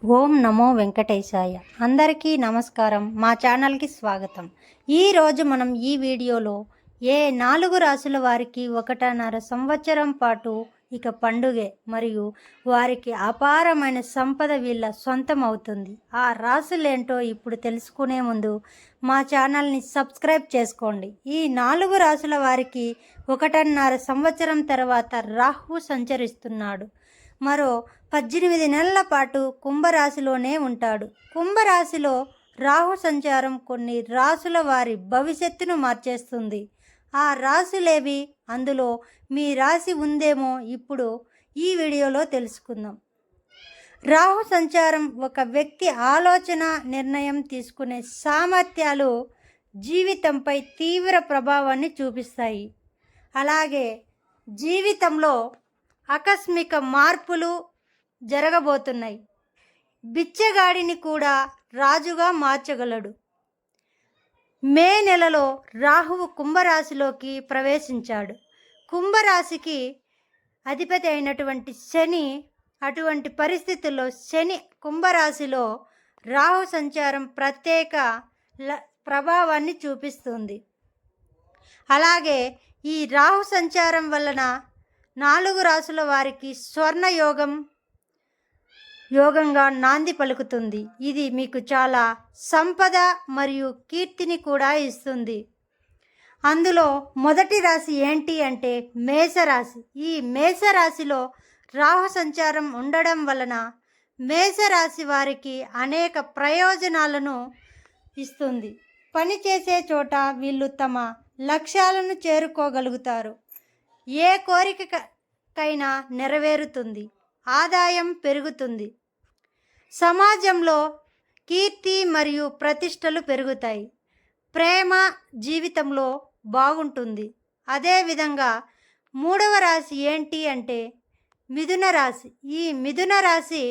ఓం నమో వెంకటేశాయ. అందరికీ నమస్కారం. మా ఛానల్కి స్వాగతం. ఈరోజు మనం ఈ వీడియోలో ఏ 4 రాసుల వారికి 1.5 సంవత్సరం పాటు ఇక పండుగే మరియు వారికి అపారమైన సంపద వీళ్ళ సొంతం అవుతుంది. ఆ రాసులేంటో ఇప్పుడు తెలుసుకునే ముందు మా ఛానల్ని సబ్స్క్రైబ్ చేసుకోండి. ఈ 4 రాసుల వారికి 1.5 సంవత్సరం తర్వాత రాహు సంచరిస్తున్నాడు. మరో 18 నెలల పాటు కుంభరాశిలోనే ఉంటాడు. కుంభరాశిలో రాహు సంచారం కొన్ని రాసుల వారి భవిష్యత్తును మార్చేస్తుంది. ఆ రాసులేవి, అందులో మీ రాశి ఉందేమో ఇప్పుడు ఈ వీడియోలో తెలుసుకుందాం. రాహు సంచారం ఒక వ్యక్తి ఆలోచన, నిర్ణయం తీసుకునే సామర్థ్యాలు జీవితంపై తీవ్ర ప్రభావాన్ని చూపిస్తాయి. అలాగే జీవితంలో ఆకస్మిక మార్పులు జరగబోతున్నాయి. బిచ్చగాడిని కూడా రాజుగా మార్చగలడు. మే నెలలో రాహువు కుంభరాశిలోకి ప్రవేశించాడు. కుంభరాశికి అధిపతి అయినటువంటి శని, అటువంటి పరిస్థితుల్లో శని కుంభరాశిలో రాహు సంచారం ప్రత్యేక ప్రభావాన్ని చూపిస్తుంది. అలాగే ఈ రాహు సంచారం వలన 4 రాసుల వారికి స్వర్ణ యోగంగా నాంది పలుకుతుంది. ఇది మీకు చాలా సంపద మరియు కీర్తిని కూడా ఇస్తుంది. అందులో మొదటి రాశి ఏంటి అంటే మేషరాశి. ఈ మేషరాశిలో రాహు సంచారం ఉండడం వలన మేషరాశి వారికి అనేక ప్రయోజనాలను ఇస్తుంది. పనిచేసే చోట వీళ్ళు తమ లక్ష్యాలను చేరుకోగలుగుతారు. ఏ కోరికకైనా నెరవేరుతుంది. ఆదాయం పెరుగుతుంది. సమాజంలో కీర్తి మరియు ప్రతిష్టలు పెరుగుతాయి. ప్రేమ జీవితంలో బాగుంటుంది. అదేవిధంగా 3వ రాశి ఏంటి అంటే మిథున రాశి. ఈ మిథున రాశి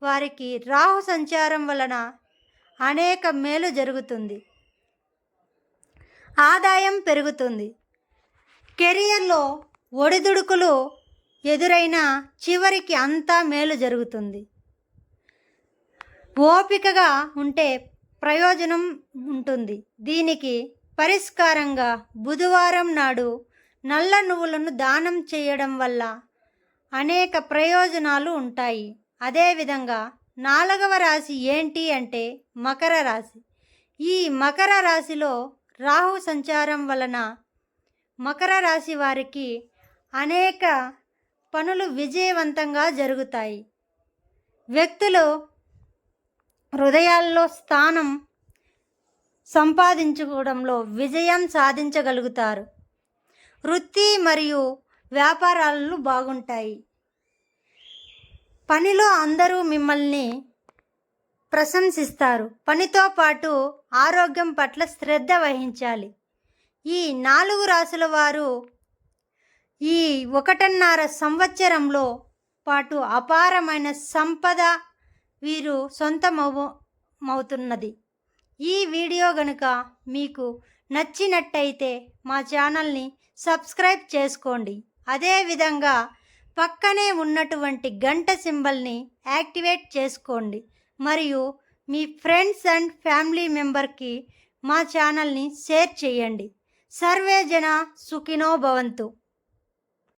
వారికి రాహు సంచారం వలన అనేక మేలు జరుగుతుంది. ఆదాయం పెరుగుతుంది. కెరియర్లో ఒడిదుడుకులు ఎదురైనా చివరికి అంతా మేలు జరుగుతుంది. ఓపికగా ఉంటే ప్రయోజనం ఉంటుంది. దీనికి పరిష్కారంగా బుధవారం నాడు నల్ల నువ్వులను దానం చేయడం వల్ల అనేక ప్రయోజనాలు ఉంటాయి. అదేవిధంగా 4వ రాశి ఏంటి అంటే మకర రాశి. ఈ మకర రాశిలో రాహు సంచారం వలన మకర రాశి వారికి అనేక పనులు విజయవంతంగా జరుగుతాయి. వ్యక్తులు హృదయాల్లో స్థానం సంపాదించుకోవడంలో విజయం సాధించగలుగుతారు. వృత్తి మరియు వ్యాపారాలు బాగుంటాయి. పనిలో అందరూ మిమ్మల్ని ప్రశంసిస్తారు. పనితో పాటు ఆరోగ్యం పట్ల శ్రద్ధ వహించాలి. ఈ 4 రాసుల వారు ఈ 1.5 సంవత్సరంలో పాటు అపారమైన సంపద వీరు సొంతమవుతున్నది. ఈ వీడియో గనుక మీకు నచ్చినట్టయితే మా ఛానల్ని సబ్స్క్రైబ్ చేసుకోండి. అదేవిధంగా పక్కనే ఉన్నటువంటి గంట సింబల్ని యాక్టివేట్ చేసుకోండి. మరియు మీ ఫ్రెండ్స్ అండ్ ఫ్యామిలీ మెంబర్కి మా ఛానల్ని షేర్ చేయండి. సర్వే జన సుఖినో భవంతు.